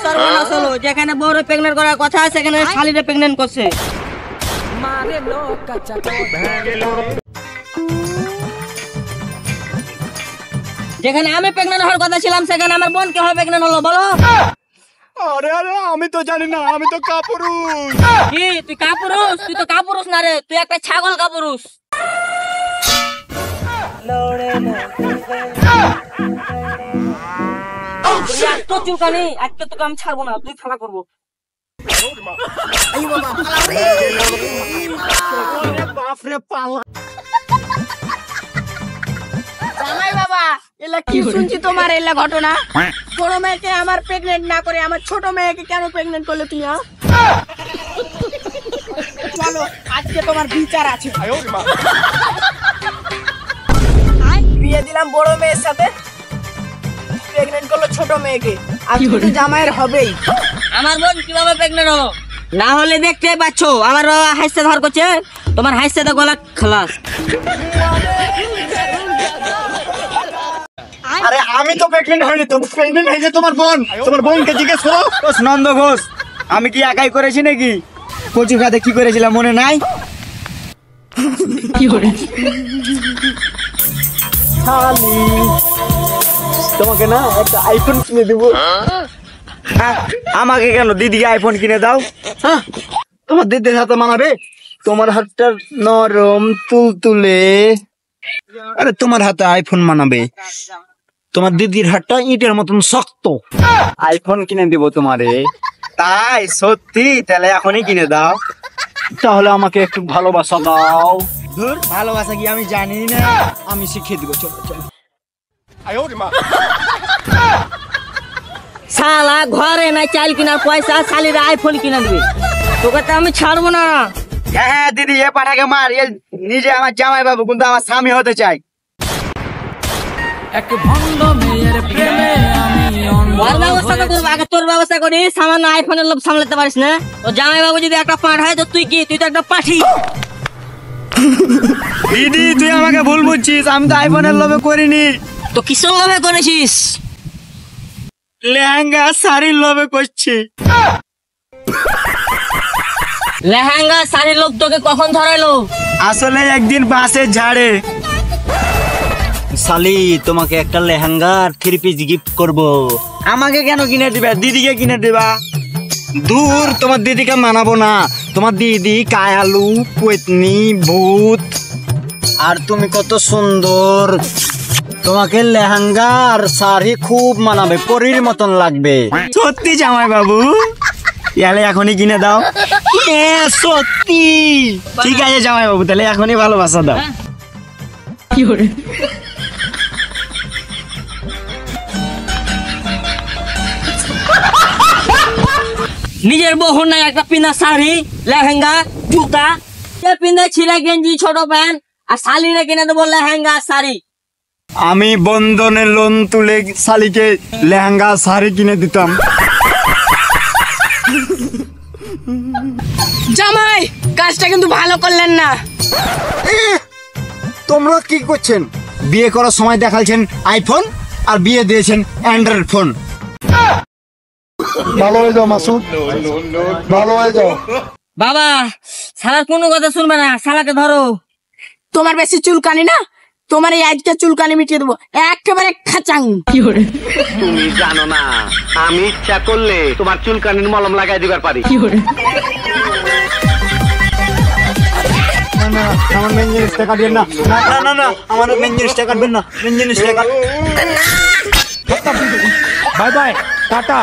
সর্বনাশ হলো, যেখানে বড় প্রেগনেন্ট করার কথা সেখানে শালিরে প্রেগনেন্ট করছে। যেখানে আমি প্রেগনেন্ট হওয়ার কথা ছিলাম সেখানে আমার বোন কিভাবে প্রেগনেন্ট হলো বলো? আরে আরে আমি তো জানি না, আমি তো কাপুরুষ। কি তুই কাপুরুষ? তুই তো কাপুরুষ না রে, তুই একটা ছাগল কাপুরুষ। এত চুলকানি, আজকে তোকে আমি ছাড়বো না, তুই খেলা করবো। বাপরে পালা। জামাই বাবা, এলা কি শুনছি তোমার এলা ঘটনা? বড় মেয়েকে আমার প্রেগনেন্ট না করে আমার ছোট মেয়েকে কেন প্রেগনেন্ট করলে তুই? চলো আজকে তোমার বিচার আছে। বিয়ে দিলাম বড় মেয়ের সাথে, প্রেগনেন্ট করলো ছোট মেয়েকে, আজকে তো জামাইয়ের হবেই। আমার বোন কিভাবে প্রেগনেন্ট হলো? না হলে দেখতে পাচ্ছ আমার হাসতে ধর করছে, তোমার হাসতে তো গলা খালাস। আরে আমি তো প্রেগনেন্ট হইনি, তো প্রেগনেন্ট হয়েছে তোমার বোন। তোমার বোনকে জিজ্ঞেস করো। নন্দ ঘোষ, আমি কি একাই করেছি নাকি? কচু খাতে কি করেছিলাম মনে নাই? শালি, তোমাকে না একটা আইফোন কিনে দেবো। আমাকে কেন, দিদিকে আইফোন কিনে দাও। হ্যাঁ, তোমার দিদির হাতে মানাবে, তোমার হাতটা নরম তুলতুলে। আরে তোমার হাতে আইফোন মানাবে, তোমার দিদির হাতটা ইটের মতন শক্ত। আইফোন কিনে দিব তোমারে। তাই সত্যি? তাহলে এখনই কিনে দাও। তাহলে আমাকে একটু ভালোবাসা দাও। ধুর, ভালোবাসা কি আমি জানি না, আমি শিখিয়ে দিব। চলো চলো। শালা ঘরে নাই চাল কিনার পয়সা, শালির আইফোন কিনে দিবি, তোকে তো আমি ছাড়বো না। হ্যাঁ দিদি, এ পাঠাকে মার, এ নিজে আমার জামাই বাবু কিন্তু আমার স্বামী হতে চাই। ওর ব্যবস্থা তো করবো, আগে তোর ব্যবস্থা করি। সামান্য আইফোনের লোভ সামলাতে পারিস না? তো জামাই বাবু যদি একটা পাঠ হয় তো তুই কি? তুই তো একটা পাঠি। দিদি তুই আমাকে ভুল বুঝছিস, আমি তো আইফোনের লোভে করিনি। তো কিসের লোভে করেছিস? লেহেঙ্গা শাড়ির লোভে করছি। লেহেঙ্গা শাড়ির লোভ তোকে কখন ধরাইলো? আসলে একদিন বাসে ঝাড়ে। শালি, তোমাকে একটা লেহেঙ্গা আর 3 পিস গিফট করব। আমাকে কেন কিনে দিবা? দিদিকে কিনে দিবা। দূর, তোমার দিদিকে মানাবো না। তোমার দিদি কায়ালু, পত্নী, ভূত। আর তুমি কত সুন্দর, তোমাকে লেহেঙ্গা আর শাড়ি খুব মানাবে, পরীর মতন লাগবে। সত্যি জামাই বাবু? তাহলে এখনই কিনে দাও। সত্যি? ঠিক আছে জামাই বাবু, তাহলে এখনই ভালোবাসা দাও। নিজের বহু নাই একটা পিনা শাড়ি, লেহেঙ্গা, জুতা, পিন্ধে ছিঁড়ে গেঞ্জি, ছোট প্যান্ট, আর শালিরে কিনে দেবো লেহেঙ্গা শাড়ি। আমি বন্ধনের লোন তুলে শালিকে লেহেঙ্গা শাড়ি কিনে দিতাম। জামাই, কাজটা কিন্তু ভালো করলেন না। তোমরা কি করছেন? বিয়ে করার সময় দেখাচ্ছেন আইফোন, আর বিয়ে দিয়েছেন অ্যান্ড্রয়েড ফোন। ভালো হয়ে যাও মাসুদ, ভালো হয়ে যাও। বাবা, শালার কোনো কথা শুনবে না, শালাকে ধরো। তোমার বেশি চুলকানি না, তোমার এই আজকে চুলকানি মিটিয়ে দেবো একেবারে খাচাং। তুমি জানো না, আমি ইচ্ছা করলে তোমার চুলকানির মলম লাগাই দিবার পারি। আমার মেন জিনিসটা কাটবেন না। না না না, আমার মেন জিনিসটা কাটবেন না। মেন জিনিসটা কাট। Bye bye, tata.